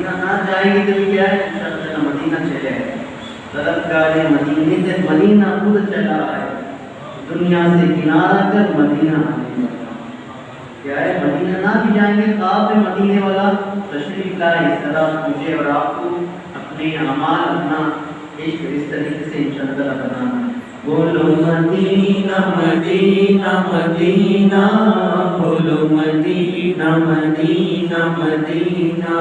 مدینہ نہ جائیں گے تو کیا ہے انشاءاللہ مدینہ چلے گئے طلبگار مدینے سے مدینہ خود چلا ہے دنیا سے کنارہ کر مدینہ آنے والا کیا ہے مدینہ نہ بھی جائیں گے خواب میں مدینے والا تشریف لائے اس طرح مجھے اور آپ کو اپنے اعمال اپنا عشق اس طریقے سے انشاءاللہ بنانا بولو مدینہ مدینہ مدینہ بولو مدینہ مدینہ مدینہ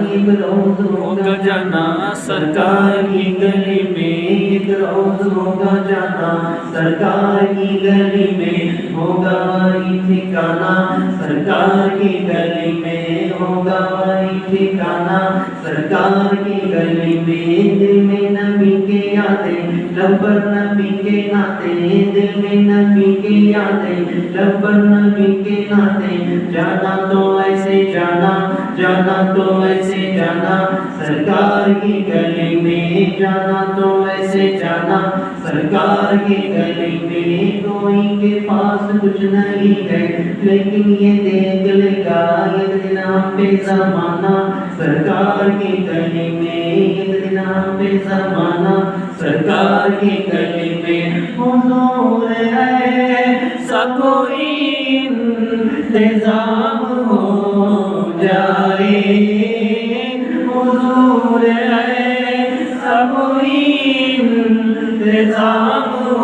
ایک روز ہوگا جانا سرکار کی گلی میں ایک روز ہوگا جانا سرکار کی گلی میں ہوگا وہی ٹھکانا سرکار کی گلی میں ہوگا وہی ٹھکانا سرکار کی گلی میں دل میں نبی کے یادیں لب پر نبی کے ناطے دل میں نبی کے یادیں لب پر نبی کے ناطے جانا تو ایسے جانا جانا تو ایسے جانا سرکار کی گلی میں جانا تو ایسے جانا سرکار کی گلی میں کوئی کے پاس کچھ نہیں ہے لیکن یہ دیکھ لے گا ایک دن ہم پہ زمانہ سرکار کی گلی میں ایک دن ہم پہ زمانہ سرکار کی گلی میں حضور ہے سب کوئی انتظام ہو جائے حضور ہے سب کوئی انتظام ہو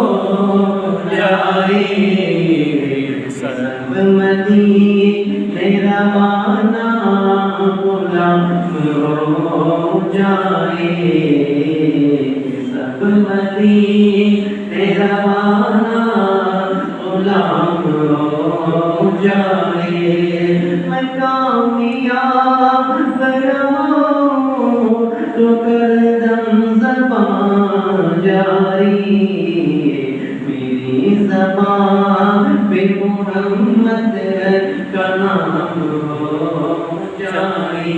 جائے سب مدینے روانہ غلام ہو جائے سب مدینے روانہ غلام ہو جائے میں کامیاب بناؤں تو گردن زبان جاری میری زبان پہ محمد کا نام ہو جائے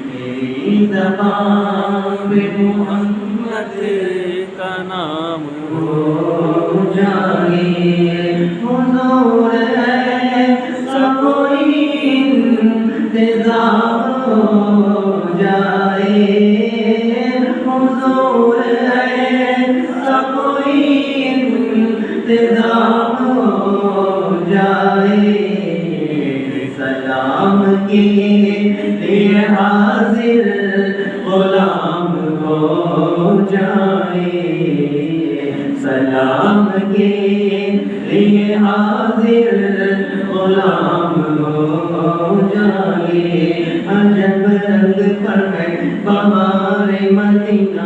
میری زبان پہ محمد کا نام ہو جائے حضور ہے سب کوئی انتظام ہو جائے حضور ہے سب کوئی انتظام ہو جائے سلام کے لیے حاضر غلام ہو جائے سلام کے لیے حاضر غلام ہو جائے عجب رنگ پر ہے بہار مدینہ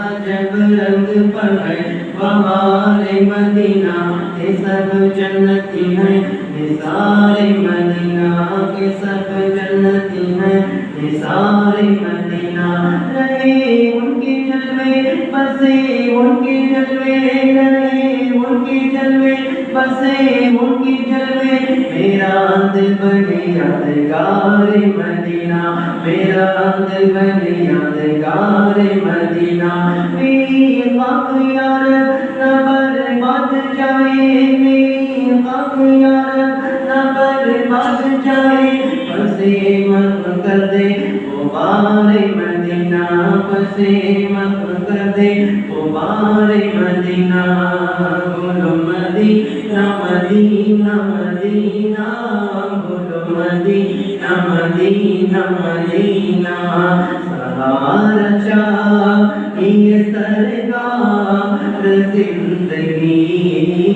عجب رنگ پر ہے بہار مدینہ یہ سب جنتی ہیں نثار مدینہ کے سب جنتی ہیں نثار مدینہ رہے ان کے جلوے بسے ان کے جلوے رہے ان کے جلوے بسے ان کے جلوے میرا دل بنے یادگار مدینہ میرا دل بنے یادگار مدینہ میری خاک یار نہ برباد جائے میری خاک یار نہ برباد جائے بسے مت کر دے غبار مدینہ بسے مت کر دے غبار مدینہ بولو مدینہ مدینہ مدینہ بولو مدینہ مدینہ مدینہ سہارا چاہیے سرکار زندگی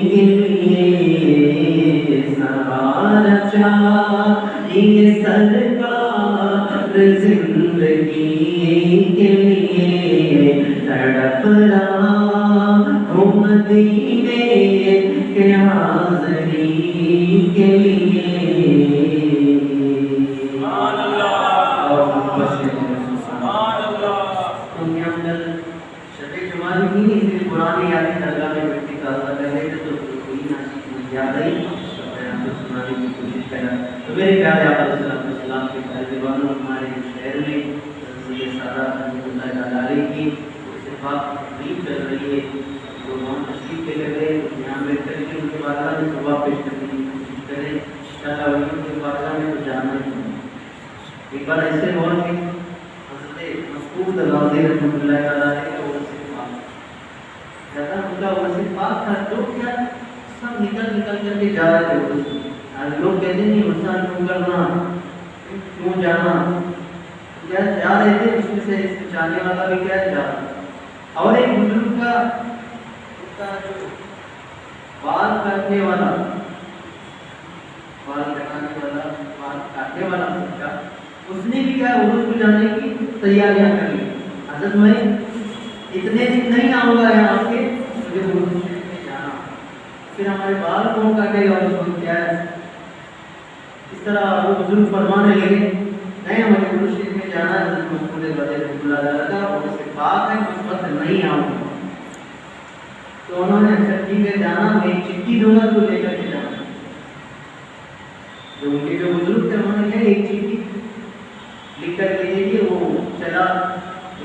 کے لیے سہارا چاہیے سرکار زندگی کے لیے تڑپ رہا ہوں مدینے کے حاضری کے لیے سبحان اللہ سبحان اللہ شب جمعہ کی صرف پرانی یادیں درگاہ میں بیٹھ کے تازہ کر رہے تھے تو کوئی نہ یاد آئی سنانے کی کوشش کرا تو میرے پیارے آقا صلی اللہ علیہ وسلم کے طالبانوں ہمارے شہر میں سید سادہ رحمۃ اللہ علیہ کی اتفاق تقریب چل رہی ہے تو وہاں تشریف لے کر گئے یہاں بیٹھ کر کے ان کے بارگاہ میں دعا پیش کرنے کی کوشش کریں انشاءاللہ ان کے بارگاہ میں تو جانا ہی ایک بار ایسے ہوا کہ حضرت مسعود راضی رحمۃ اللہ علیہ کا وصف پاک زیادہ ان کا وصف پاک تھا، جو کیا سب نکل کر کے جا رہے تھے. آج لوگ کہتے نہیں انسان کیوں کرنا، کیوں جانا، کیا جا رہے تھے، اس میں سے جانے والا بھی کیا جا رہا. اور ایک بزرگ کا جو بال کاٹنے والا، بال کاٹنے والا کا اس نے بھی کیا عروج کو جانے کی تیاریاں کر لی. حضرت میں اتنے دن نہیں آؤں گا یہاں کے، مجھے عروج میں جانا. پھر ہمارے بال کون کاٹے گا، اس کو کیا ہے. اس طرح وہ بزرگ فرمانے لگے نہیں ہمیں عروج میں جانا ہے. حضرت مسعود رضی اللہ عنہ کا اور اس سے پاک ہے اس وقت نہیں آؤں گا. تو انہوں نے اچھا ٹھیک ہے جانا، میں ایک چٹھی دوں گا تو لے کر کے جانا. جو ان کے جو بزرگ تھے انہوں نے ایک چٹھی لکھ کر کے دے دی. وہ چلا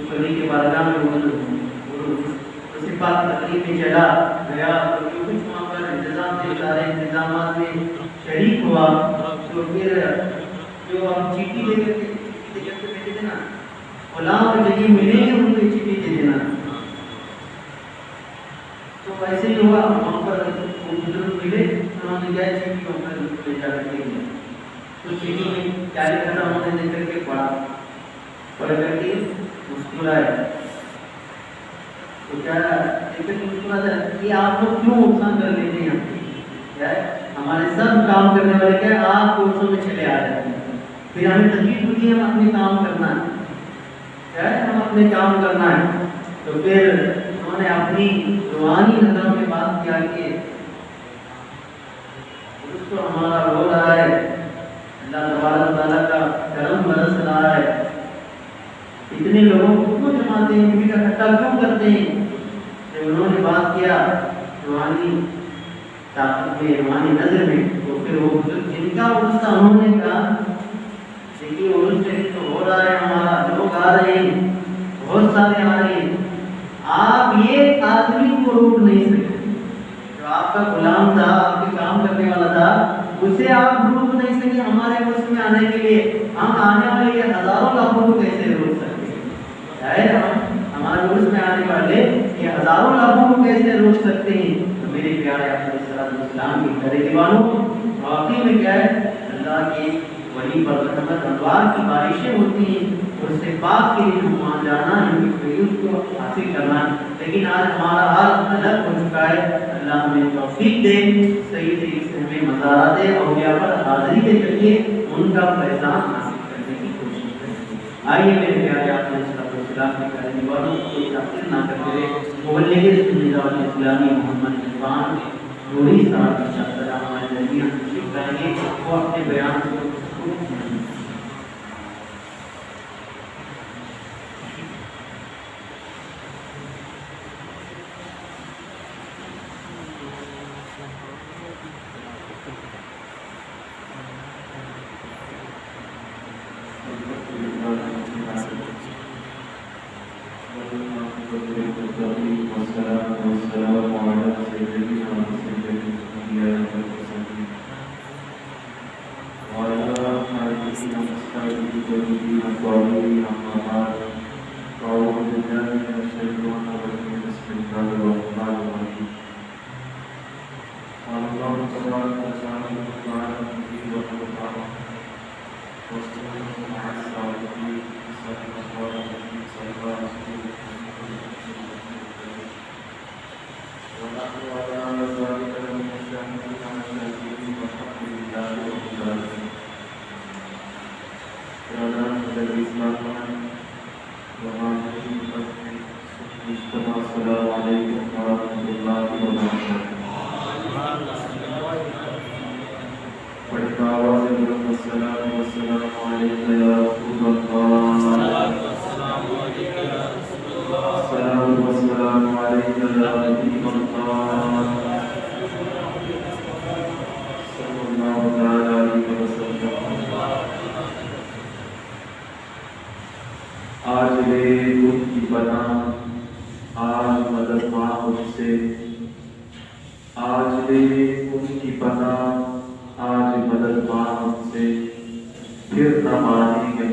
کلی کے بارگاہ میں اس کے پاس تقریب میں چلا گیا تو جو کچھ وہاں پر انتظام تھے سارے انتظامات میں شریک ہوا. تو پھر جو ہم چٹھی دے کر کے بیٹھے تھے نا، غلام اور جگہ ملے ہیں ان کو چٹھی دے دینا. تو ایسے ہی ہوا، وہاں پر وہ بزرگ ملے، انہوں نے کیا چٹھی وہاں پر لے جا کر کے دیا. تو چٹھی میں کیا لکھا تھا انہوں نے دیکھ کر کے پڑھ کر کے مسکرائے. تو کیا دیکھ کر کے مسکراتا ہے کہ آپ لوگ کیوں نقصان کر لیتے ہیں. کیا ہے ہمارے سب کام کرنے والے کیا ہے آپ کورسوں میں چلے آ جاتے ہیں، پھر ہمیں تکلیف ہوتی ہے ہم اپنے کام کرنا ہے. کیا ہے ہم اپنے کام کرنا ہے. تو پھر انہوں نے اپنی روحانی نظروں میں بات کیا کہ اس کو ہمارا رو رہا ہے، اللہ تبارک تعالیٰ کا کرم برس رہا ہے، اتنے لوگوں کو کیوں جماتے ہیں، بھیڑ اکٹھا کیوں کرتے ہیں. جب انہوں نے بات کیا روحانی طاقت میں، روحانی نظر میں، تو پھر وہ جن کا عرص تھا انہوں نے کہا دیکھیے عرص تو ہو رہا ہے، ہمارا لوگ آ رہے ہیں، بہت سارے آ رہے ہیں، آپ یہ آدمی کو روک نہیں سکتے. جو آپ کا غلام تھا، آپ کے کام کرنے والا تھا، اسے آپ روک نہیں سکے ہمارے عرص میں آنے کے لیے. ہم آنے والے یہ ہزاروں لاکھوں کو کیسے روک سکتے ہیں؟ شاید ہمارے عرص میں آنے والے یہ ہزاروں لاکھوں کو کیسے روک سکتے ہیں. تو میرے پیارے السلام کی پیارے دیوانوں، واقعی میں کیا ہے اللہ کی ولی پر رحمت انوار کی بارشیں ہوتی ہیں، اور اس سے پاک کے لیے ہم وہاں جانا ہے، ان کی فیوز کو حاصل کرنا ہے. لیکن آج ہمارا حال الگ ہو چکا ہے. اللہ ہمیں توفیق دے، صحیح طریقے سے ہمیں مزارات اولیاء پر حاضری دے کر کے ان کا فیضان حاصل کرنے کی کوشش کریں. آئیے میرے پیارے آپ نے السلام کی پیارے دیوانوں کو تاثیر نہ کرتے ہوئے مبلغ سنت اسلامی محمد عرفان نوری صاحب السلام ہمارے درمیان تشریف لائیں گے. وہ اپنے بیان کو پھر نہ مانیں گے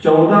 14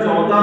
14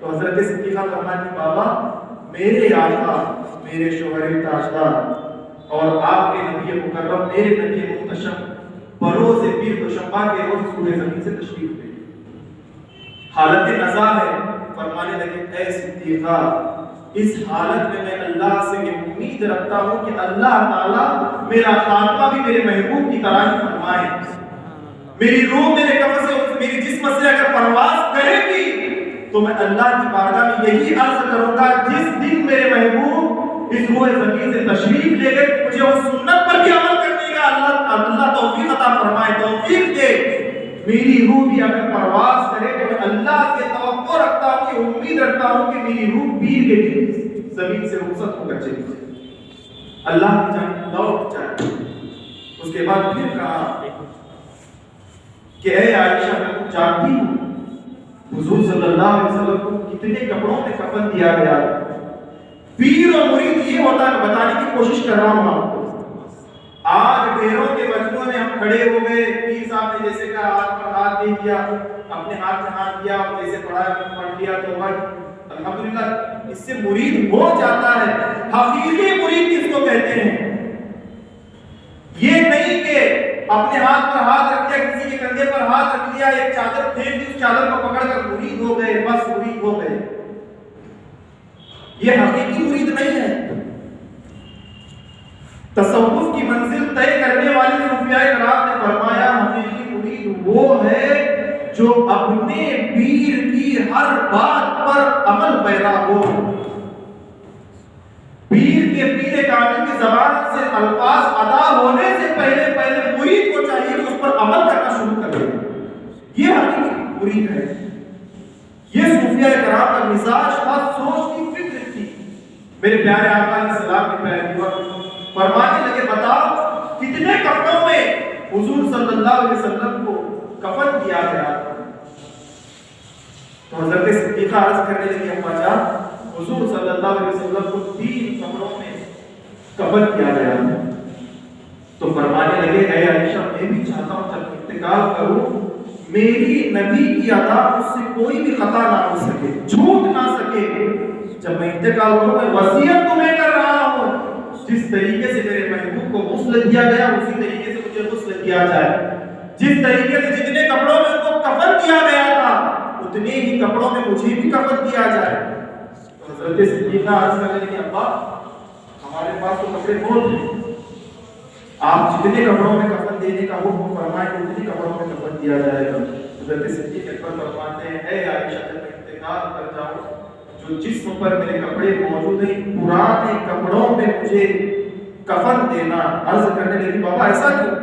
تو حضرت صدیقہ فرماتی بابا میرے آقا میرے شوہر تاجدار اور آپ کے نبی مکرم میرے نبی محتشم بروز پیر دوشنبہ کے روز سوئے زمین سے تشریف لے حالت نزا ہے فرمانے لگے اے صدیقہ اس حالت میں اللہ سے یہ امید رکھتا ہوں کہ اللہ تعالیٰ میرا خاتمہ بھی میرے محبوب کی طرح ہی فرمائے میری روح میرے کفن سے میری جسم سے اگر پرواز کرے گی تو میں اللہ کی بارگاہ میں یہی عرض کروں گا جس دن میرے محبوب اس روح زمین سے تشریف لے گئے مجھے اس سنت پر بھی عمل کرنے کا اللہ توفیق عطا فرمائے توفیق دے میری روح بھی اگر پرواز کرے تو میں اللہ سے توقع رکھتا ہوں کہ امید رکھتا ہوں کہ میری روح پیر کے دن زمین سے رخصت ہو کر چلی جائے اللہ کی جانب لوٹ جائے اس کے بعد پھر کہا کہ اے عائشہ میں تم جانتی ہوں حضور صلی اللہ علیہ وسلم کو کتنے کپڑوں میں کفن دیا گیا پیر اور مرید یہ ہوتا ہے بتانے کی کوشش کر رہا ہوں آپ کو آج ڈھیروں کے مجموعے میں ہم کھڑے ہو گئے پیر صاحب نے جیسے کہا ہاتھ پر ہاتھ دے دیا اپنے ہاتھ میں ہاتھ دیا جیسے پڑھ لیا تو بھائی الحمدللہ اس سے مرید ہو جاتا ہے حقیقی مرید کس کو کہتے ہیں یہ نہیں کہ اپنے ہاتھ پر ہاتھ رکھ دیا کسی کے کندھے پر ہاتھ رکھ دیا ایک چادر پھینک دی اس چادر کو پکڑ کر مرید ہو گئے بس مرید ہو گئے یہ حقیقی مرید نہیں ہے تصوف کی منزل طے کرنے والی صوفیاء کرام نے فرمایا حقیقی مرید وہ ہے جو اپنے پیر کی ہر بات پر عمل پیرا ہو پیر کے پیر کامل کی زبان سے الفاظ ادا ہونے سے پہلے مرید کو چاہیے کہ اس پر عمل کرنا شروع کر دے یہ حقیقی مرید ہے یہ صوفیاء کرام کا مزاج تھا سوچ کی فکر تھی میرے پیارے آقا علیہ السلام کے پیارے فرمانے لگے بتاؤ کتنے کفنوں میں حضور صلی اللہ علیہ وسلم کو کفن کیا گیا تو حضرت صدیقہ عرض کرنے لگی اما جان حضور صلی اللہ علیہ وسلم کو 3 کفنوں میں کفن کیا گیا تو فرمانے لگے اے عائشہ میں بھی چاہتا ہوں جب انتقال کروں میری نبی کی ادا اس سے کوئی بھی خطا نہ ہو سکے جھوٹ نہ سکے جب میں انتقال کروں میں وصیت تمہیں کر رہا ہوں جس طریقے سے میرے محبوب کو غسل دیا گیا اسی طریقے سے مجھے غسل دیا جائے جس طریقے سے جتنے کپڑوں میں ان کو کفن دیا گیا تھا اتنے ہی کپڑوں میں مجھے بھی کفن دیا جائے تو حضرت صدیقہ عرض کرنے لگی ابا ہمارے پاس تو کپڑے بہت ہیں آپ جتنے کپڑوں میں کفن دینے کا حکم فرمائیں اتنے کپڑوں میں کفن دیا جائے گا حضرت صدیقہ اکبر فرماتے ہیں اے عائشہ جب میں انتقال کر جاؤں جو جسم پر میرے کپڑے موجود ہیں پرانے کپڑوں میں مجھے کفن دینا عرض کرنے لگی بابا ایسا کیوں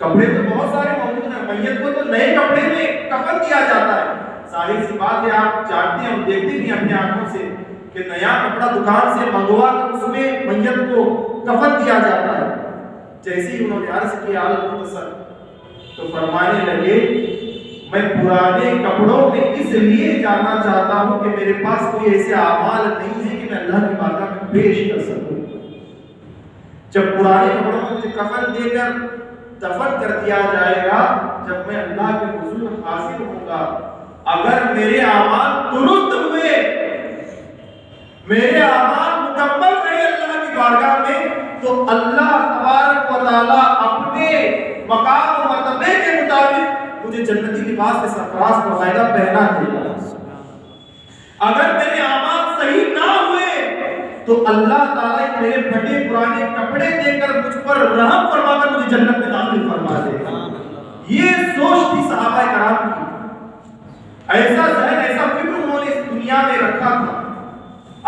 کپڑے تو بہت سارے موجود ہیں میت کو تو نئے کپڑے میں کفن دیا جاتا ہے ظاہر سی بات ہے آپ جانتے ہیں ہم دیکھتے بھی اپنی آنکھوں سے کہ نیا کپڑا دکان سے منگوا کر اس میں میت کو کفن دیا جاتا ہے جیسے ہی انہوں نے عرض کیا مختصر تو فرمانے لگے میں پرانے کپڑوں میں اس لیے جانا چاہتا ہوں کہ میرے پاس کوئی ایسے اعمال نہیں ہے کہ میں اللہ کی بارگاہ میں پیش کر سکوں جب پرانے کپڑوں میں مجھے کفن دے کر دفن کر دیا جائے گا جب میں اللہ کے حضور حاضر ہوں گا اگر میرے اعمال درست ہوئے میرے اعمال مکمل رہے اللہ کی بارگاہ میں تو اللہ تبارک و تعالی اپنے مقام و مرتبے کے مطابق مجھے جنتی لباس سے سرفراز فرمائے گا پہنا دے گا اگر میرے اعمال صحیح نہ ہوئے تو اللہ تعالیٰ میرے پھٹے پرانے کپڑے دے کر مجھ پر رحم فرما کر مجھے جنت میں داخل فرما دے گا یہ سوچ تھی صحابہ کرام کی ایسا ذہن ایسا فکر انہوں نے اس دنیا میں رکھا تھا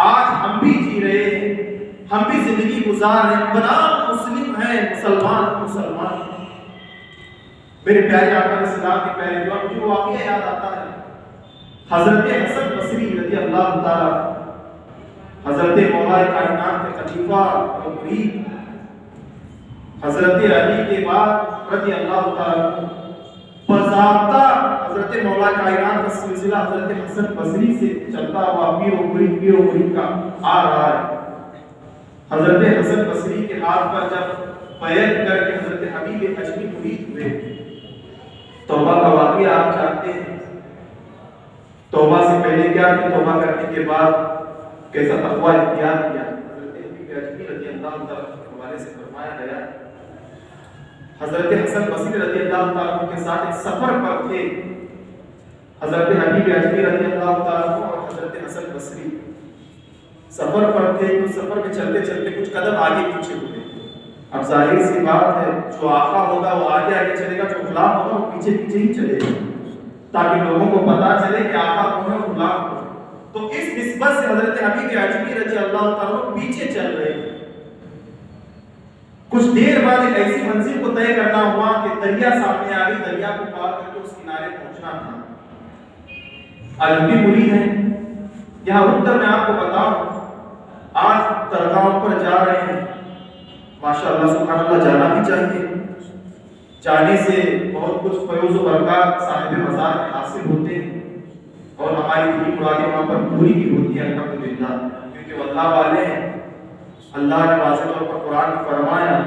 آج ہم بھی جی رہے ہیں ہم بھی زندگی گزار رہے ہیں بنام مسلم ہیں مسلمان میرے پیارے آقا علیہ السلام کے پیارے جو مجھے واقعہ یاد آتا ہے حضرت حسن بصری رضی اللہ تعالی حضرت مولا کائنات کے خلیفہ اور مرید حضرت علی کے بعد رضی اللہ تعالی بضابطہ حضرت مولا کائنات کا سلسلہ حضرت حسن بصری سے چلتا ہوا پیر و مرید کا آ رہا ہے حضرت حسن بصری کے ہاتھ پر جب بیعت کر کے حضرت حبیب اجمی مرید ہوئے توبہ کا واقعہ آپ جانتے ہیں توبہ سے پہلے کیا کہ توبہ کرنے کے بعد کیسا تقوی اختیار کیا؟ حضرت ابی اجمی رضی اللہ تعالیٰ کے حوالے سے فرمایا گیا، حضرت حسن بصری رضی اللہ تعالیٰ کے ساتھ ایک سفر پر تھے۔ حضرت حبیب اجمی رضی اللہ تعالیٰ اور حضرت حسن بصری سفر پر تھے۔ اس سفر میں چلتے چلتے کچھ قدم آگے پیچھے ہوئے۔ اب ظاہر سی بات ہے، جو آقا ہوگا وہ آگے آگے چلے گا، جو غلام ہوگا وہ پیچھے پیچھے ہی چلے گا، تاکہ لوگوں کو پتا چلے کہ آقا کون ہے اور غلام کون ہے۔ تو اس نسبت سے حضرت حبیب اجمی رضی اللہ تعالیٰ پیچھے چل رہے ہیں۔ کچھ دیر بعد ایک ایسی منزل کو طے کرنا ہوا کہ دریا سامنے آ گئی، دریا کو پار کر کے اس کنارے پہنچنا تھا۔ آج بھی مرید ہیں، یہاں رک کر میں آپ کو بتاؤں، آج درگاہوں پر جا رہے ہیں، ماشاءاللہ سبحان اللہ جانا بھی چاہیے، جانے سے بہت کچھ فیض و برکات صاحب مزار میں حاصل ہوتے ہیں، اور ہماری دینی مرادیں وہاں پر پوری بھی ہوتی ہیں الحمدللہ، کیونکہ وہ اللہ والے ہیں۔ اللہ نے واضح طور پر قرآن میں فرمایا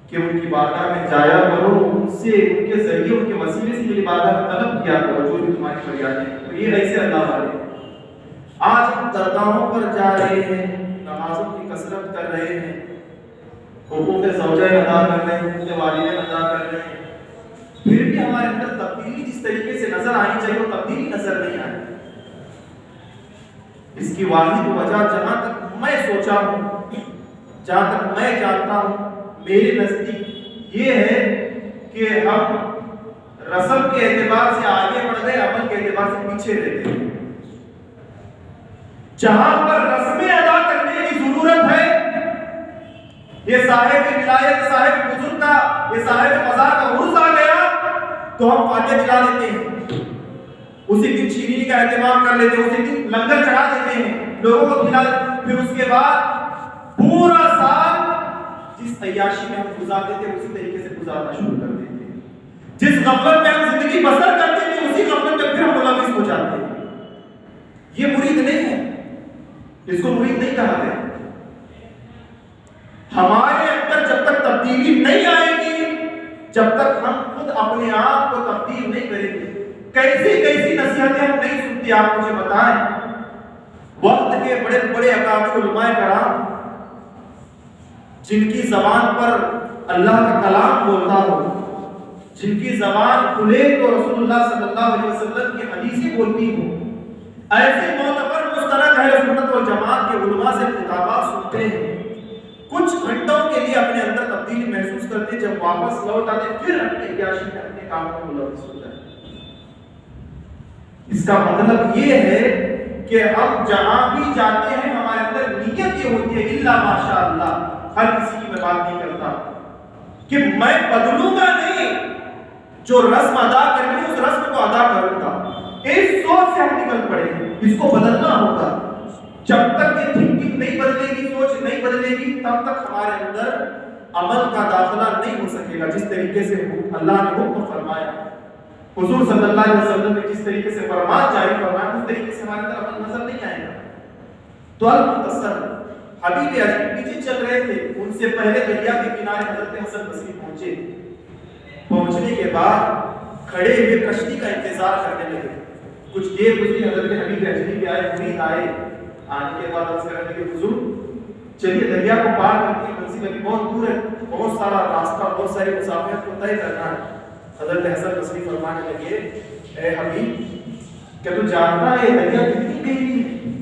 کہ ان کی بارگاہ میں جایا کرو، ان سے ان کے ذریعے ان کے وسیلے سے میری بارگاہ میں طلب کیا کرو جو بھی تمہاری فریادیں ہیں۔ تو یہ ایسے اللہ والے ہیں۔ آج ہم درگاہوں پر جا رہے ہیں، نمازوں کی کثرت کر رہے ہیں، حقوق زوجہ ادا کر رہے ہیں، حقوق والدین ادا کر رہے ہیں، پھر بھی ہمارے اندر تبدیلی جس طریقے سے نظر آنی چاہیے وہ تبدیلی نظر نہیں آئی۔ اس کی واحد وجہ جہاں تک میں سوچا ہوں، جہاں تک میں جانتا ہوں، میرے نزدیک یہ ہے کہ ہم رسم کے اعتبار سے آگے بڑھ گئے، عمل کے اعتبار سے پیچھے رہ گئے۔ جہاں پر رسمیں ادا کرنے کی ضرورت ہے، یہ صاحب ولایت، صاحب بزرگ کا، یہ صاحب مزار کا عرس آ گیا تو ہم فاتحہ دلا دیتے ہیں، اسی دن شیرینی کا اہتمام کر لیتے ہیں، اسی دن لنگر چڑھا دیتے ہیں، لوگوں کو کھلا، پھر اس کے بعد پورا سال جس عیاشی میں ہم گزارتے تھے اسی طریقے سے گزارنا شروع کر دیتے ہیں، جس غفلت میں ہم زندگی بسر کرتے تھے اسی غفلت میں پھر ہم ملوث ہو جاتے ہیں۔ یہ مرید نہیں ہے، اس کو مرید نہیں کہا گیا۔ ہمارے اندر جب تک تبدیلی نہیں آئے گی، جب تک ہم خود اپنے آپ کو تبدیل نہیں کریں گے، کیسی کیسی نصیحتیں ہم نہیں سنتے، آپ مجھے بتائیں۔ وقت کے بڑے بڑے اکابر علماء کرام جن کی زبان پر اللہ کا کلام بولتا ہو، جن کی زبان کھلے تو رسول اللہ صلی اللہ علیہ وسلم کی حدیثیں بولتی ہو، ایسے معتبر مستند اہل سنت والجماعت کے علماء سے خطابات سنتے ہیں، کچھ گھنٹوں کے لیے اپنے اندر تبدیلی محسوس کرتے، جب واپس لوٹ آتے پھر اپنے عیاشی میں اپنے کاموں میں ملوث ہو جاتے۔ اس کا مطلب یہ ہے کہ ہم جہاں بھی جاتے ہیں ہمارے اندر نیت یہ ہوتی ہے، الا ماشاء اللہ، ہر کسی کی میں بات نہیں کرتا کہ میں بدلوں گا نہیں، جو رسم ادا کرنی ہے اس رسم کو ادا کروں گا۔ اس سوچ سے ہم نکل پڑے ہیں، اس کو بدلنا ہوگا۔ جب تک یہ تھنکنگ نہیں بدلے گی، سوچ نہیں بدلے گی، تب تک ہمارے اندر عمل کا داخلہ نہیں ہو سکے گا۔ جس طریقے سے اللہ نے حکم فرمایا، حضور صلی اللہ علیہ وسلم نے جس طریقے سے فرمان جاری فرمایا، اس طریقے سے ہمارے اندر عمل نظر نہیں آئے گا۔ تو المختصر حبیب اجمی پیچھے چل رہے تھے، ان سے پہلے دریا کے کنارے حضرت حسن بصری پہنچے۔ پہنچنے کے بعد کھڑے ہوئے کشتی کا انتظار کرنے لگے۔ کچھ دیر گزری، حضرت حبیب اجمی کے آئے، مرید آئے، آنے کے بعد عرض کرنے لگے، حضور چلیے دریا کو پار کرتے ہیں، منزل ابھی بہت دور ہے، بہت سارا راستہ، بہت ساری مسافت کو طے کرنا ہے۔ حضرت حسن بصری فرمانے لگے، اے حبیب کیا تو جانتا ہے یہ دریا کتنی گہری ہے؟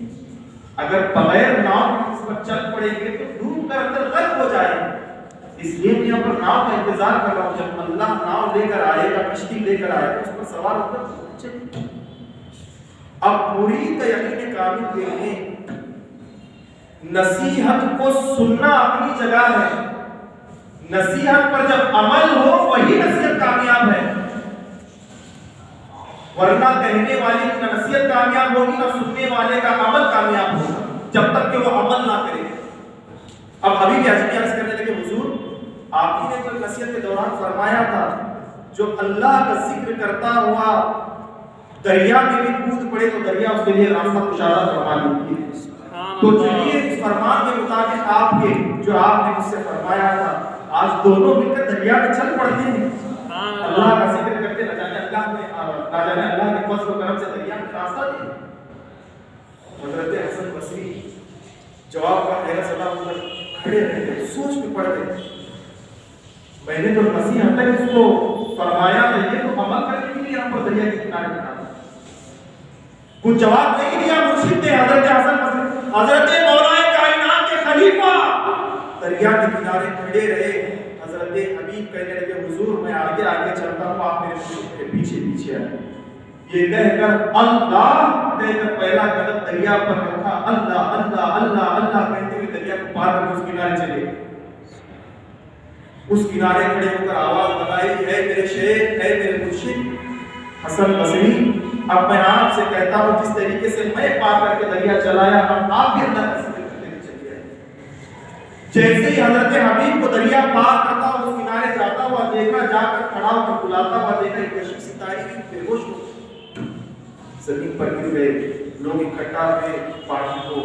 اگر بغیر ناؤ اس پر چل پڑیں گے تو ڈوب کر اندر غرق ہو جائیں گے، اس لیے میں یہاں پر ناؤ کا انتظار کر رہا ہوں، جب اللہ ناؤ لے کر آئے گا، کشتی لے کر آئے گا، اس پر سوار ہو کر چلیں۔ اب مرید کا یقین کامل یہ ہے، نصیحت کو سننا اپنی جگہ ہے، نصیحت پر جب عمل ہو وہی نصیحت کامیاب ہے، ورنہ کہنے والے کی نہ نصیحت کامیاب ہوگی نہ سننے والے کا عمل کامیاب ہوگا، جب تک کہ وہ عمل نہ کرے۔ اب حبیب اجمی عرض کرنے لگے، حضور آپ ہی نے جو نصیحت کے دوران فرمایا تھا، جو اللہ کا ذکر کرتا ہوا دریا میں بھی کود پڑے تو دریا اس کے لیے راستہ کشادہ فرما دیتی ہے۔ تو چلیے اس فرمان کے مطابق آپ کے جو آپ نے مجھ سے فرمایا تھا، آج دونوں مل کر دریا میں چل پڑتے ہیں، اللہ کا ذکر کرتے نہ جانے اللہ میں نہ جانے اللہ کے فضل و کرم سے دریا میں راستہ دے. حضرت حسن بصری جواب کا حیرت زدہ ہو کر کھڑے رہ گئے, سوچ میں پڑ گئے. میں نے تو نصیحت تک اس کو فرمایا تھا, یہ تو عمل کرنے کے لیے ہم کو دریا کے کنارے بنا دیا. کچھ جواب نہیں دیا مرشد نے. حضرت حسن بصری, حضرت مولا کائنات کے خلیفہ دریا کے کنارے کھڑے رہے. حضرت حبیب کہنے لگے حضور میں آگے آگے چلتا ہوں, آپ میرے پیچھے پیچھے آئے. یہ کہہ کر اللہ کہہ کر پہلا قدم دریا پر رکھا. اللہ اللہ اللہ اللہ کہتے ہوئے دریا کو پار کر اس کنارے چلے. اس کنارے کھڑے ہو کر آواز لگائی, اے میرے شیخ, اے میرے مرشد حسن بصری, اب میں آپ سے کہتا ہوں جس طریقے سے میں پار کر کے دریا چلایا, ہم آپ بھی اللہ کا ذکر کرتے ہوئے چلے آئے. جیسے ہی حضرت حبیب کو دریا پار کرتا ہوا اس کنارے جاتا ہوا دیکھا, جا کر کھڑا ہو کر بلاتا ہوا دیکھا, ایک کشش ستاری بے ہوش ہو زمین پر گر گئے. لوگ اکٹھا ہوئے, پانی کو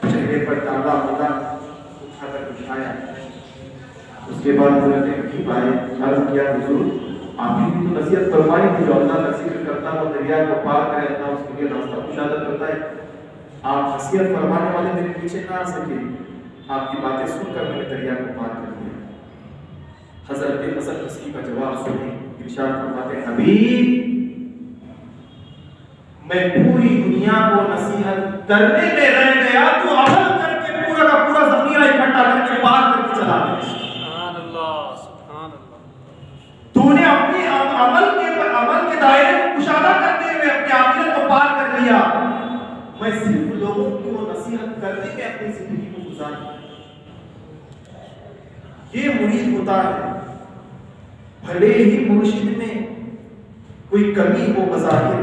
چہرے پر ڈالا, ہوتا اٹھا کر بٹھایا. اس کے بعد حضرت حبیب آئے, عرض کیا حضور آپ ہی بھی تو نصیحت فرمائی تھی جو اللہ کا ذکر کرتا ہوا دریا کو پار کرے, اللہ اس کے لیے راستہ کشادہ کرتا ہے. آپ نصیحت فرمانے والے میرے پیچھے نہ آ سکے, آپ کی باتیں سن کر میں نے دریا کو پار کر دیا. حضرت حسن بصری کا جواب سنیں, ارشاد فرماتے ہیں حبیب میں پوری دنیا کو نصیحت کرنے میں رہ گیا, تو عمل کر کے پورا کا پورا ذخیرہ اکٹھا کر کے پار کر کے چلا دے. سبحان اللہ, سبحان اللہ. تو نے اپنی عمل کے دائرے کو کشادہ کرتے ہوئے اپنی آخرت کو پار کر لیا. میں صرف لوگوں کی وہ نصیحت کرنے میں اپنی زندگی کو گزار دیا. یہ مرید ہوتا ہے. بھلے ہی مرشد میں کوئی کمی ہو بظاہر,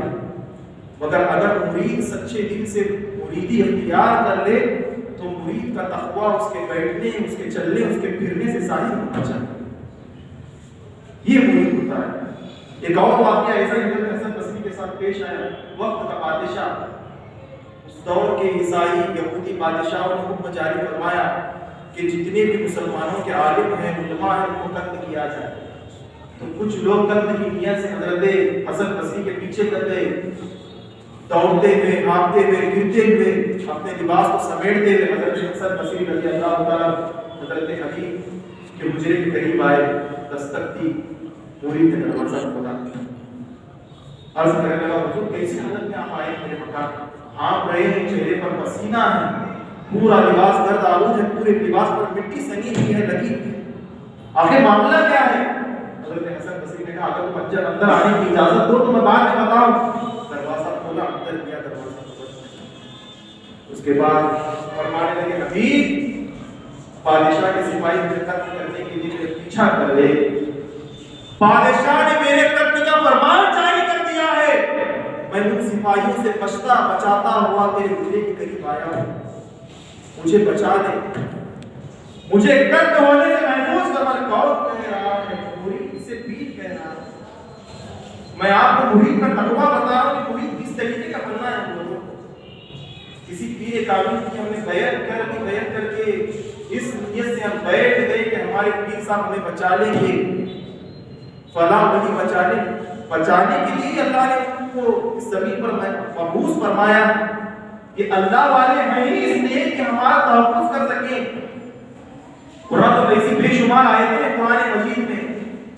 مگر اگر مرید سچے دل سے مریدی اختیار کر لے تو مرید کا تقویٰ اس کے بیٹھنے, اس کے چلنے, اس کے پھرنے سے ظاہر ہونا چاہیے. یہ مرید ہوتا ہے. ایک اور واقعہ ایسا ہی حضرت حسن بصری کے ساتھ پیش آیا. وقت کا بادشاہ, اس دور کے عیسائی یہودی بادشاہوں نے حکم جاری فرمایا کہ جتنے بھی مسلمانوں کے عالم ہیں, علماء ہیں, ان کو قتل کیا جائے. تو کچھ لوگ قتل کی نیت سے حضرت حسن بصری کے پیچھے کر گئے, دوڑتے ہوئے, ہانپتے ہوئے, گرتے ہوئے, اپنے لباس کو سمیٹتے ہوئے حضرت حسن بصری رضی اللہ تعالیٰ حضرت حبیب کے حجرے کے قریب آئے. دستک دی, مرید نے دروازہ کھولا. عرض کرنے لگا حضور کیسی حالت میں آپ آئے میرے مکان؟ ہانپ رہے ہیں, چہرے پر پسینہ ہے, پورا لباس گرد آلود ہے, پورے لباس پر مٹی سنی ہوئی ہے, لگی ہے, آخر معاملہ کیا ہے؟ حضرت حسن بصری نے کہا اگر تم اجل اندر آنے کی اجازت دو تو میں بعد میں بتاؤں. دروازہ کھولا, اندر گیا, دروازہ کھولا. اس کے بعد فرمانے لگے حبیب بادشاہ کے سپاہی مجھے قتل کرنے کے لیے میرے پیچھا کر لے. بادشاہ نے میرے قتل کا فرمان جاری کر دیا ہے. میں ان سپاہیوں سے بچتا بچاتا ہوا تیرے حجرے کے قریب آیا ہوں, مجھے بچا دے, مجھے قتل ہونے سے محفوظ کر. کون کہہ رہا ہے؟ مرید سے پیر کہہ رہا ہے. میں آپ کو مرید کا تقویٰ بتا رہا ہوں کہ مرید کس طریقے کا بننا ہے. ہم لوگوں کو کسی پیر کامل کی ہم نے بیعت کر دی, بیعت کر کے اس نیت سے ہم بیٹھ گئے کہ ہمارے پیر صاحب ہمیں بچا لیں گے, فلاں ولی بچانے کے لیے اللہ نے ان کو اس زمین پر مبعوث فرمایا کہ اللہ والے ہیں ہی اس لیے کہ ہمارا تحفظ کر سکیں. قرآن تو ایسی بے شمار آیتیں ہیں قرآن مجید میں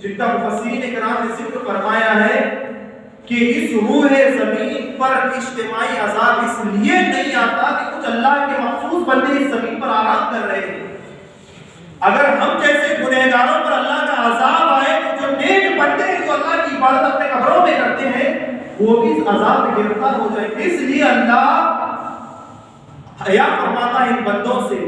جن کا مفسرین کرام نے ذکر فرمایا ہے کہ اس روح زمین پر اجتماعی عذاب اس لیے نہیں آتا کہ کچھ اللہ کے مخصوص بندے اس زمین پر آرام کر رہے ہیں. اگر ہم جیسے گنہگاروں پر اللہ کا عذاب آئے تو جو نیک بندے ہیں جو اللہ کی عبادت اپنے قبروں میں کرتے ہیں وہ بھی اس عذاب میں گرفتار ہو جائیں. اس لیے اللہ حیا فرماتا ہے ان بندوں سے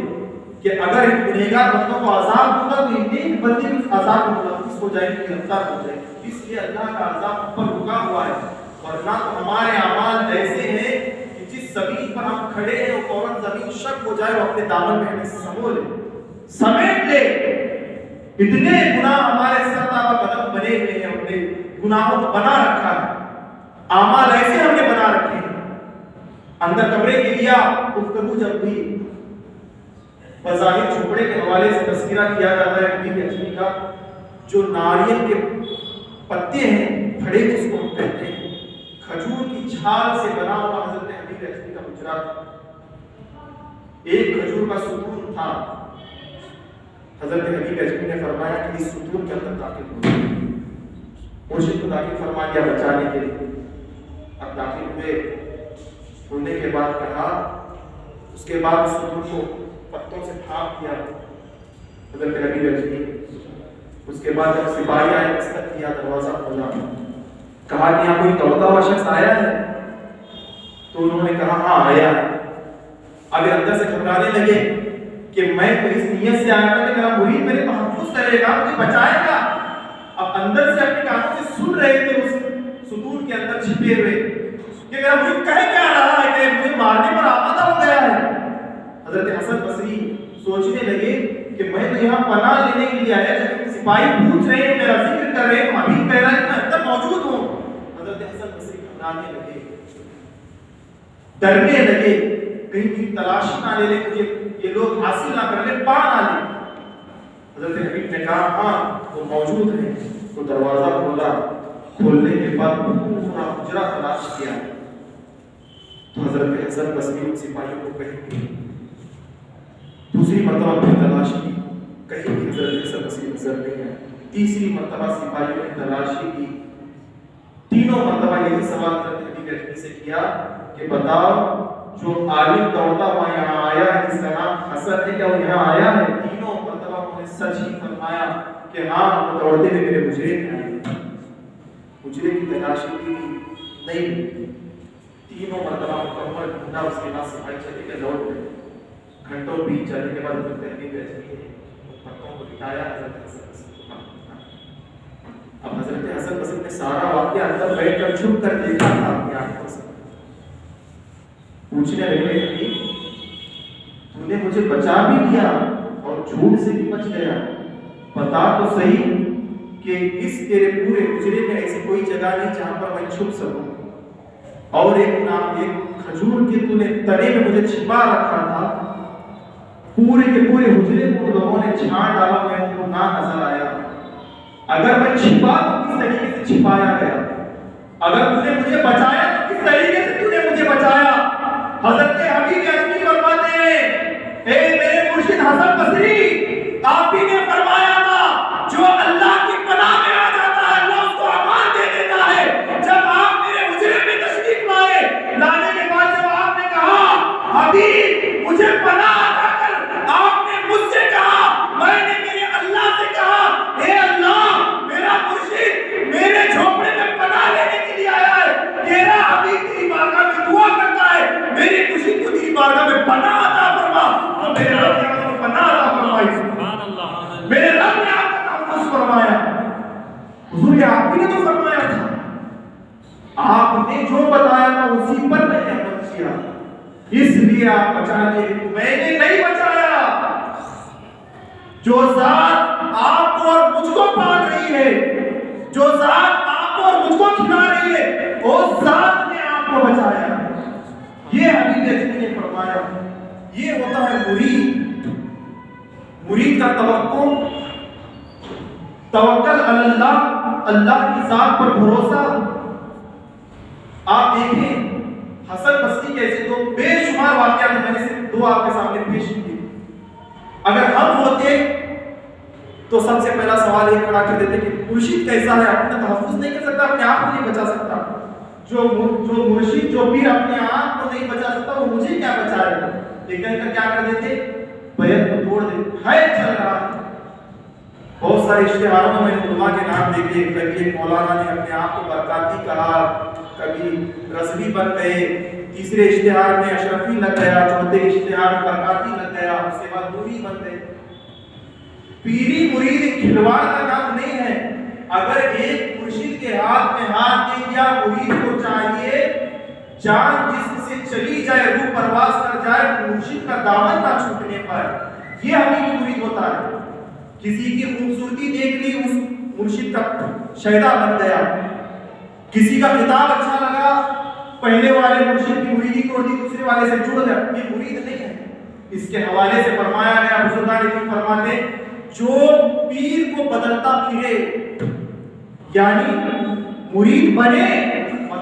کہ اگر ان گنہگار بندوں کو عذاب ہوگا تو ان نیک بندے بھی اس عذاب میں ملوث ہو جائیں گے, گرفتار ہو جائیں گے. اس لیے اللہ کا عذاب پر رکا ہوا ہے. ورنہ تو ہمارے اعمال ایسے ہیں کہ جس زمین پر ہم کھڑے ہیں وہ فوراً زمین شک ہو جائے, وہ اپنے دامن میں ہمیں سمو لے, سمیٹ لے. اتنے گناہ ہمارے سر تابہ قدم بنے ہوئے ہیں, اپنے گناہوں کو بنا رکھا ہے, اعمال ایسے ہم نے بنا رکھے ہیں. اندر کمرے کے لیا گفتگو جب بھی بظاہر جھوپڑے کے حوالے سے تذکرہ کیا جاتا ہے بی بی اجمی کا, جو ناریل کے پتے ہیں پھڑے جس کو ہم کہتے ہیں, چھال سے بنا ہوا حضرت حبیب اجمی کا حجرہ تھا. ایک کھجور کا ستون تھا. حضرت حبیب اجمی نے فرمایا کہ اس ستون کے اندر داخل ہو. مرشد کو داخل فرما دیا بچانے کے لیے. اب داخل ہوئے, کھلنے کے بعد کہا, اس کے بعد ستون کو پتوں سے ڈھانپ دیا حضرت حبیب اجمی. اس کے بعد جب سپاہی آئے دستک کیا, دروازہ کھولا, کہا کہ یہاں کوئی دوڑتا ہوا شخص آیا ہے؟ تو انہوں نے کہا ہاں آیا ہے. اب اندر سے گھبرانے لگے کہ میں تو اس نیت سے آیا تھا کہ میرا مرید میرے تحفظ کرے گا, مجھے بچائے گا. اب اندر سے اپنے کانوں سے سن رہے تھے اس ستون کے اندر چھپے ہوئے کہ میرا مرید کہہ کیا رہا ہے کہ مجھے مارنے پر آمادہ ہو گیا ہے. حضرت حسن بصری سوچنے لگے کہ میں تو یہاں پناہ لینے کے لیے آیا, جب سپاہی پوچھ رہے ہیں, میرا ذکر کر رہے ہیں, حبیب کہہ رہا ہے کہ میں اندر موجود ہوں. حضرت حسن بصری گھبرانے لگے, ڈرنے لگے, کہیں بھی تلاشی نہ لے لیں, مجھے یہ لوگ حاصل نہ کر لیں, پا نہ لیں. حضرت حبیب نے کہا ہاں وہ موجود ہیں. تو دروازہ کھولا. کھولنے کے بعد پورا حجرہ تلاش کیا. تو حضرت حسن بصری ان سپاہیوں کو کہیں دوسری مرتبہ پھر تلاش کی, کہیں بھی حضرت حسن بصری نظر نہیں آئے. تیسری مرتبہ سپاہیوں نے تلاشی کی. تینوں مرتبہ یہی سوال حضرت حبیب اجمی سے کیا کہ بتاؤ جو عالم دوڑتا ہوا یہاں آیا ہے جس کا نام حسن ہے, کیا وہ یہاں آیا ہے؟ تینوں مرتبہ انہوں نے سچ ہی فرمایا کہ ہاں وہ دوڑتے ہوئے میرے حجرے میں آئے. حجرے کی تلاشی کی نہیں, تینوں مرتبہ مکمل ڈھونڈا. اس کے بعد سپاہی چلے کے لوٹ گئے. گھنٹوں بیت جانے کے بعد حضرت حبیب اجمی نے پتوں کو دکھایا حضرت حسن بصری کو. اب حضرت حسن بصری نے سارا واقعہ اندر بیٹھ کر چھپ کر دیکھا تھا اپنی آنکھوں سے. پوچھنے لگے کہ تو نے مجھے بچا بھی لیا اور جھوٹ سے بھی بچ گیا, بتا تو صحیح کہ اس تیرے پورے حجرے میں ایسی کوئی جگہ نہیں جہاں پر میں چھپ سکوں, اور ایک کھجور کے تو نے تنے میں مجھے چھپا رکھا تھا, پورے کے پورے حجرے کو لوگوں نے چھان ڈالا, میں ان کو نہ نظر آیا. اگر میں چھپا تو کس طریقے سے چھپایا گیا, اگر تو نے مجھے بچایا تو کس طریقے سے تو نے مجھے بچایا. حضرت حبیب اجمی فرماتے ہیں اے میرے مرشد حسن بصری, آپ ہی نے فرمایا تھا جو اللہ کی پناہ میں آ جاتا ہے اللہ اس کو امان دے دیتا ہے. جب آپ میرے حجرے میں تشریف لانے کے بعد جب آپ نے کہا حبیب مجھے پناہ عطا کر, آپ نے مجھ سے کہا, میں نے میرے اللہ سے کہا اے اللہ میرا مرشد میرے جھونپڑے میں پناہ لینے کے لیے آیا ہے, تیرا حبیب تیری بارگاہ میں دعا کرتا ہے میری مرشد کو تیری بارگاہ میں پناہ عطا فرما. اور میرے رب نے آپ کو پناہ عطا فرمائی, میرے رب نے آپ کا تحفظ فرمایا. حضور یہ آپ نے تو فرمایا تھا, آپ نے جو بتایا تھا اسی پر میں نے عمل کیا, اس لیے آپ بچا لیے. میں نے نہیں بچایا, جو ذات آپ کو اور مجھ کو پال رہی ہے, جو ذات آپ کو اور مجھ کو کھلا رہی ہے, اس ذات نے آپ کو بچایا. یہ حبیب اجمی نے فرمایا. یہ ہوتا ہے مرید. مرید کا توکل اللہ, اللہ کی ذات پر بھروسہ. آپ دیکھیں حسن بصری کیسے تو بے شمار واقعات میں نے صرف دو آپ کے سامنے پیش کیے. اگر ہم ہوتے تو سب سے پہلا سوال یہ کھڑا کر دیتے کہ مرشد کیسا ہے, اپنا تحفظ نہیں کر سکتا, اپنے آپ کو نہیں بچا سکتا. جو مرشد جو پیر اپنے آپ کو نہیں بچا سکتا وہ مجھے کیا بچائے گا. یہ کہہ کر کیا کر دیتے, بیعت کو توڑ دیتے. ہے چل رہا ہے. بہت سارے اشتہاروں میں نے علماء کے نام دیکھے, کبھی ایک مولانا نے اپنے آپ کو برکاتی کہا, کبھی رضوی بن گئے, تیسرے اشتہار میں اشرفی لگ گیا, چوتھے اشتہار میں برکاتی لگ گیا, اس کے بعد نوری بن گئے. پیری مرید کھلواڑ کا کام نہیں ہے. اگر ایک مرشد کے ہاتھ میں ہاتھ دے دیا, مرید کو چاہیے جان جسم سے چلی جائے, روح پرواز کر جائے, مرشد کا دامن نہ چھوٹنے پر. یہ حقیقی مرید ہوتا ہے. کسی کی خوبصورتی دیکھ لی, اس مرشد کا شیدا بن گیا. کسی کا خطاب اچھا لگا, پہلے والے مرشد کی مریدی توڑ دی, دوسرے والے سے جڑ گیا. یہ مرید نہیں ہے. اس کے حوالے سے فرمایا گیا, بزرگان دین فرماتے جو پیر کو بدلتا پھرے, یعنی مرید بنے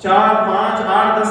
4, 5, 8, 10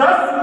10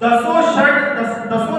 10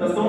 10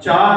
4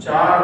4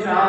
4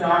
4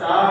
4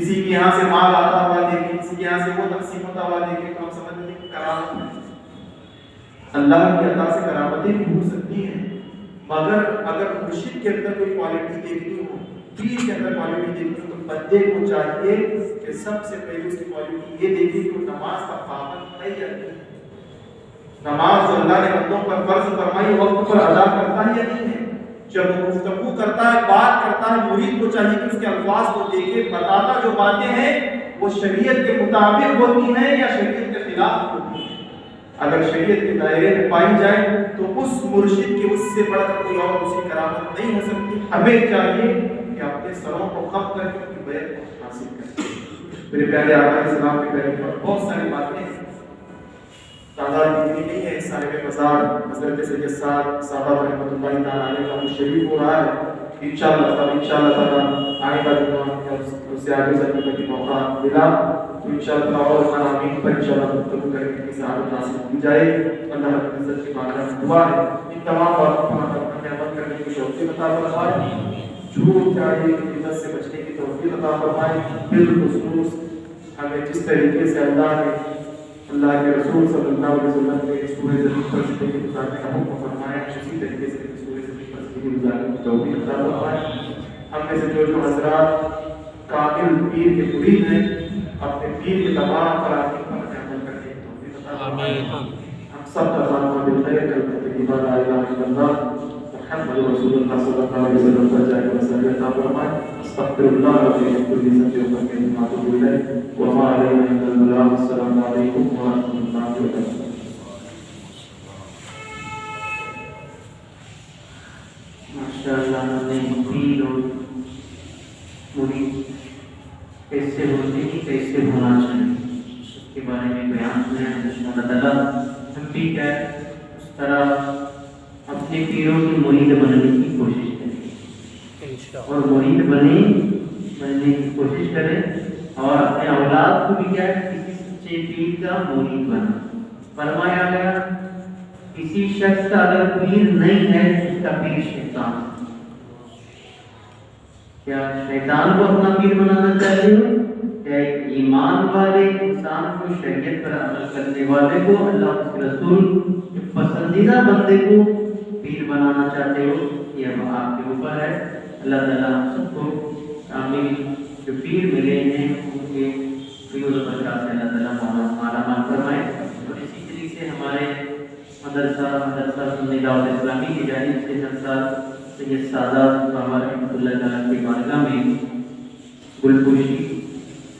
کسی کے یہاں سے مال آتا ہوا دیکھیں، کسی کے یہاں سے وہ تقسیم ہوتا ہوا دیکھیں تو ہم سمجھتے ہیں کہ کرامت ہے۔ اللہ کی عطا سے کرامتیں بھی ہو سکتی ہیں، مگر اگر مرشد کے اندر کوئی کوالٹی دیکھنی ہو، پیر کے اندر کوالٹی دیکھنی ہو، تو بندے کو چاہیے کہ سب سے پہلے اس کی کوالٹی یہ دیکھے کہ وہ نماز کا پابند ہے یا نہیں، نماز جو اللہ نے بندوں پر فرض فرمائی وقت پر ادا کرتا ہے یا نہیں ہے۔ جب وہ گفتگو کرتا ہے، بات کرتا ہے، مرید کو چاہیے کہ اس کے الفاظ کو دیکھے، بتاتا جو باتیں ہیں وہ شریعت کے مطابق ہوتی ہیں یا شریعت کے خلاف ہوتی ہیں۔ اگر شریعت کے دائرے میں پائی جائے تو اس مرشد کی اس سے بڑھ کر کوئی اور دوسری کرامت نہیں ہو سکتی۔ ہمیں چاہیے کہ اپنے سروں کو خم کر کے ان کی بیعت کو حاصل کریں۔ میرے پیارے آقا علیہ السلام کے پیغام پر بہت ساری باتیں ہیں، تعداد اتنی نہیں ہے۔ صاحب مزار حضرت سید صاحب رحمۃ اللہ تعالیٰ علیہ کا شریف ہو رہا ہے، انشاءاللہ تعالیٰ آنے کا جمعہ اس سے آگے چلنے کا موقع ملا تو انشاءاللہ اور فرامین پر انشاءاللہ گفتگو کرنے کی سعادت حاصل کی جائے۔ اللہ رب العزت کی بارگاہ میں دعا ہے ان تمام باتوں پر اپنے عمل کرنے کی توفیق عطا فرمائے، جھوٹ چاہیے کی غیبت سے بچنے کی توفیق عطا فرمائے۔ بالخصوص ہمیں جس طریقے سے اللہ کے رسول صلی اللہ علیہ وسلم نے سورہ زمین پر زندگی گزارنے کا حکم فرمایا، اسی طریقے سے سورہ زمین پر زندگی گزارنے کی توفیق عطا فرمائے۔ ہم میں سے جو حضرات کامل پیر کے مرید ہیں، اپنے پیر کے تمام فرائض پر عمل کرنے کی توفیق عطا فرمائے۔ ہم سب کا خاتمہ بالخیر کرتے ہوئے لا الہ الا اللہ محمد رسول اللہ صلی اللہ علیہ وسلم پر جائے وسلم عطا فرمائے۔ استغفر اللہ ربی من کل ذنب وخطیئۃ واتوب الیہ وما علینا الا البلاغ۔ السلام علیکم ورحمۃ اللہ وبرکاتہ۔ ماشاءاللہ ہم نے پیر اور مرید کیسے ہوتے ہیں، کیسے ہونا چاہیے، اس کے بارے میں بیان سنا ہے۔ اللہ تعالیٰ ہم بھی کیا اس طرح اپنے پیروں کی مرید بننے کی کوشش کریں اور مرید بننے کی کوشش کریں، اور اپنے اولاد کو بھی کیا ہے کسی سچے پیر کا مرید بنا۔ فرمایا گیا کسی شخص کا اگر پیر نہیں ہے اس کا پیر شیطان۔ کیا شیطان کو اپنا پیر بنانا چاہتے ہو، کیا ایک ایمان والے انسان کو، شریعت پر عمل کرنے والے کو، اللہ کے رسول کے پسندیدہ بندے کو پیر بنانا چاہتے ہو؟ یہ اب آپ کے اوپر ہے۔ اللہ تعالیٰ ہم سب کو کامل جو پیر ملے ہیں ان کے فیض و برکات سے اللہ تعالیٰ مالا مال فرمائے۔ اور اسی طریقے سے ہمارے مدرسہ سنی دعوت اسلامی کی جانب سے ہر سال سید سادات بابا رحمۃ اللہ تعالیٰ کی بارگاہ میں گلپوشی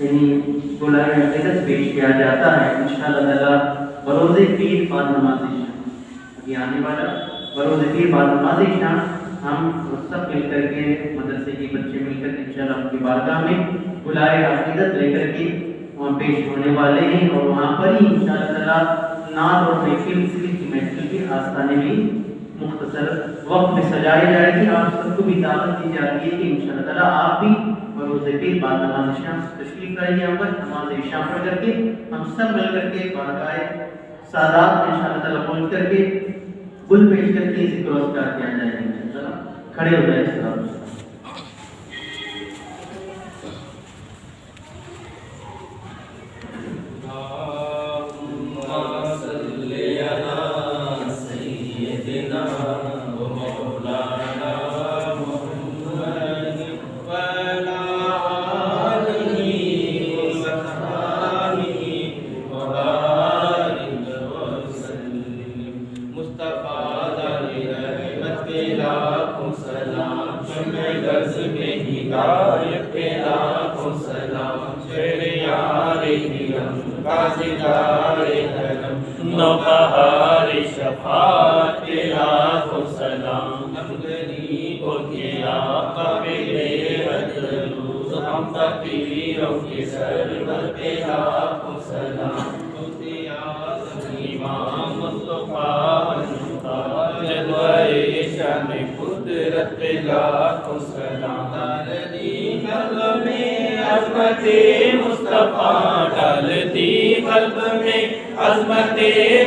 یعنی گلائے عقیدت پیش کیا جاتا ہے۔ انشاءاللہ تعالیٰ بروز پیر بعد نماز شام، ابھی آنے والا بروز پیر بعد نماز شام ہم سب مل کر کے مدرسے کے بچے مل کر کے انشاءاللہ آپ کی بارگاہ میں گلائے عقیدت لے کر کے وہاں پیش ہونے والے ہیں، اور وہاں پر ہی انشاءاللہ تعالیٰ نعت اور محفل کی محفل کے آستانے میں مختصر وقت میں سجائی جائے گی۔ آپ سب کو بھی دعوت دی جاتی ہے کہ انشاءاللہ تعالیٰ آپ بھی بروز پیر بعد نماز شام تشریف لائیے، یہاں پر نماز عشاء پڑھ کر کے ہم سب مل کر کے بارگاہ سادات میں انشاءاللہ تعالیٰ پہنچ کر کے گل پیش کر کے ذکر و اذکار کیا جائے گا۔ انشاءاللہ کھڑے ہو جائے سلام۔ نوبہار شفاعت لاکھوں سلام، غریب کے آقا پہ عدل، ہم فقیروں کے سرور پہ لاکھوں سلام، امام مصطفیٰ جلوہ شان قدرت پہ لاکھوں سلام، قلب میں عظمت مصطفیٰ ڈالتی، قلب میں عظمت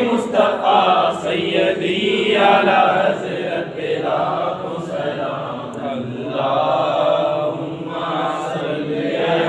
مصطفیٰ سیدی اعلیٰ حضرت پہ لاکھوں سلام، اللہم صلی علی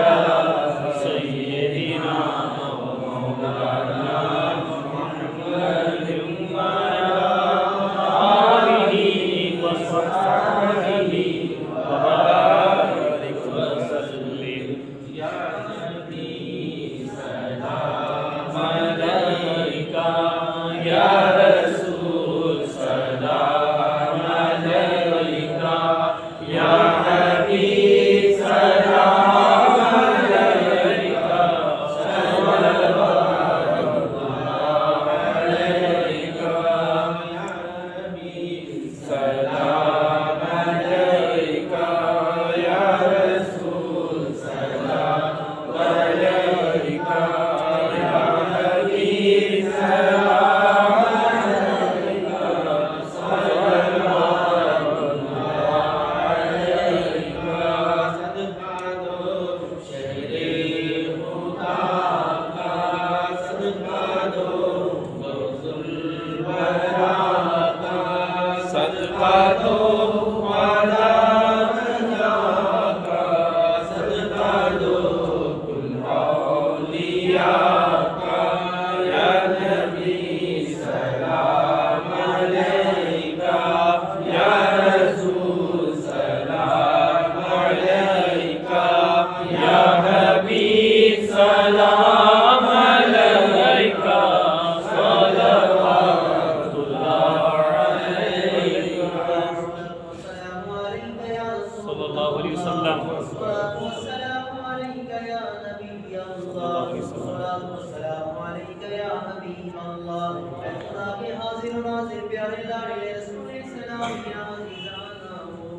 یا عزیزانا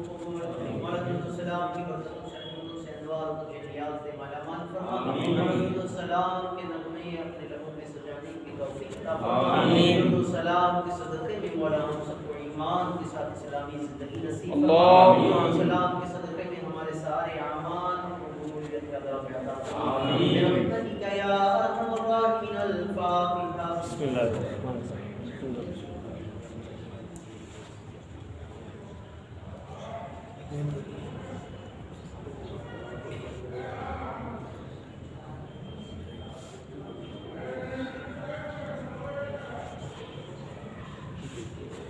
قبول مرحمت السلام کی برکتوں سے حمدوں سے انوار و جلیات سے مالا مال فرما مرحمت السلام کے نغمے اپنے لبوں میں سجانے کی توفیق عطا فرما مرحمت السلام کے صدقے میں مولا ہم سب کو ایمان کے ساتھ اسلامی زندگی نصیب فرما مرحمت السلام کے صدقے میں ہمارے سارے اعمال قبولیت کا درجہ عطا فرما برحمتک یا ارحم الراحمین الفاتحہ بسم اللہ الرحمن الرحیم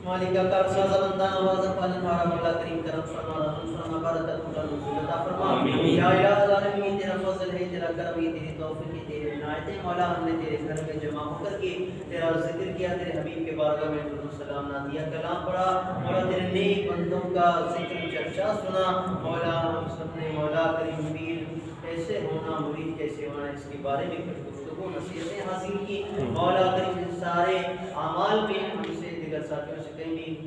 مالک کار سازا بندہ نوازا پالن ہمارا مولا کریم کرم فرما رحم فرما برکت کا نزول عطا فرما یا الہ العالمین تیرا فضل ہے تیرا کرم ہے تیری توفیق ہے تیری عنایت ہے مولا ہم نے تیرے گھر میں جمع ہو کر کے تیرا ذکر کیا تیرے حبیب کے بارگاہ میں درود و سلام نادیہ کلام پڑھا مولا تیرے نیک بندوں کا ذکر چرچا سنا مولا ہم سب نے مولا کریم پیر کیسے ہونا مرید کیسے ہونا اس کے بارے میں کچھ گفتگو نصیحتیں حاصل کی مولا کریم سارے اعمال میں ہم سے دیگر ساتھیوں سے کہیں بھی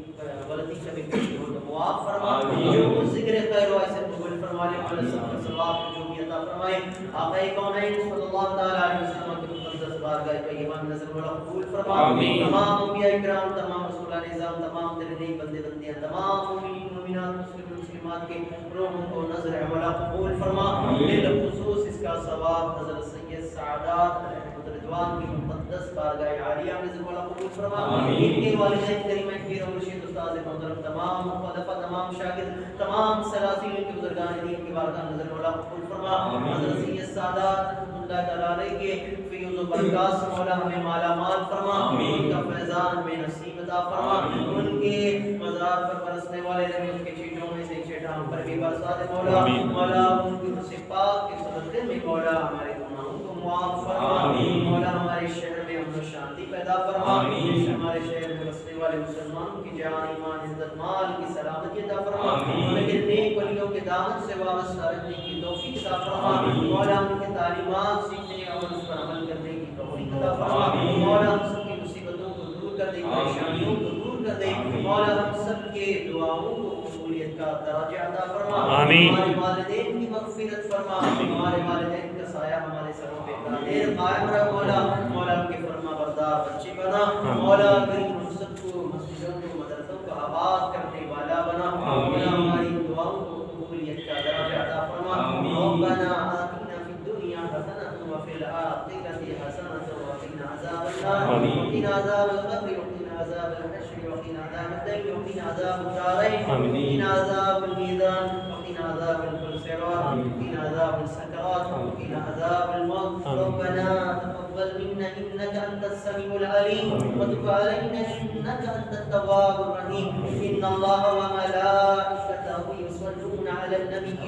غلطی کبھی کچھ ہو تو معاف فرما جو ذکر خیر و ایسے قبول فرما لے مولا سب کا ثواب جو بھی عطا فرمائے آقا کونین صلی اللہ تعالی علیہ وسلم کے مقدس بارگاہ طیبہ میں نظر مولا قبول فرما تمام انبیاء کرام تمام رسولان نظام تمام تیرے نیک بندے بندیاں تمام مومنین مومنات مسلم مسلمات کے روحوں کو نظر مولا قبول فرما بالخصوص اس کا ثواب حضرت سید سعادات رضوان کی مقدس بارگاہ عالیہ میں نظر مولا قبول فرما ان کے والدین کریمین پیر و مرشد استاد محترم تمام مخالفہ تمام شاگرد تمام سلاسل کے بزرگان دین کی بارگاہ نظر مولا قبول فرما حضرت سید سعادات اللہ تعالی کے فیض و برکات سے مولا ہمیں مالا مال فرما ان کا فیضان میں نصیب عطا فرما ان کے مزار پر برسنے والے نبی ان کے چیٹوں میں سے چیٹاں پر بھی برسا دے مولا مولا ان کی صفات کے صدقے میں مولا ہمارے گناہوں کو معاف فرما مولا ہمارے شہر میں امن و شانتی پیدا فرما ہمارے شہر میں بسنے والے مسلمانوں کی جان ایمان عزت مال کی سلامتی عطا فرما لیکن نیک ولیوں کے دامن سے وابستہ رہنے کی توفیق عطا فرما مولا ان کے تعلیمات سیکھنے اور اس پر عمل کرنے کی توفیق عطا فرما مولا ہم سب کی مصیبتوں کو دور کر دے پریشانیوں کو دور کر دے مولا ہم سب کے دعاؤں کو قبولیت کا درجہ عطا فرما ہمارے والدین کی مغفرت فرما ہمارے والدین کا سایہ ہمارے سروں پہ دیر قائم رہ مولا مولا ان کے فرما بردار بچے بنا مولا کریم ہم سب کو مسجدوں کو مدرسوں کو آباد کرنے والا بنا مولا ہماری دعاؤں کو قبولیت کا درجہ عطا فرما ربنا آتنا فی الدنیا حسنۃ وفی الآخرۃ حسنۃ وقنا عذاب النار وقنا عذاب القبر وقنا عذاب الحشر وقنا عذاب الدين وقنا عذاب الدارين وقنا عذاب الميزان وقنا عذاب الصراط وقنا عذاب السكرات وقنا عذاب الموت ربنا تقبل منا انك انت السميع العليم وتب علينا انك انت التواب الرحيم ان الله وملائكته يصلون على النبي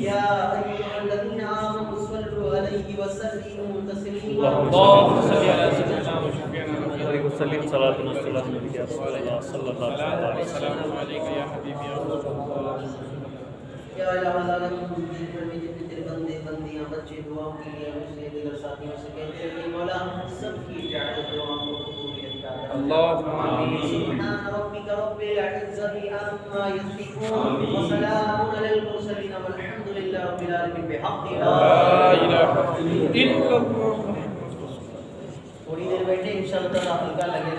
يا ايها الذين امنوا صلوا عليه وسلموا تسليما اللهم صل على سيدنا محمد وسلم صلاة والسلام عليك يا رسول الله صلى الله عليه وسلم عليك يا حبيبي يا رسول الله یا الہ العالمین میں جتنے تیرے بندے بندیاں بچے دعاؤں کے لیے مجھ سے دیگر ساتھیوں سے کہتے ہیں کہ مولا سب کی جائز دعاؤں کو قبولیت کا اللهم آمین سبحان ربک رب العزة عما یصفون وسلام علی المرسلین والحمد للہ رب العالمین بحق لا الہ الا اللہ تھوڑی دیر بیٹھے انشاءاللہ تعالی ہلکا لگے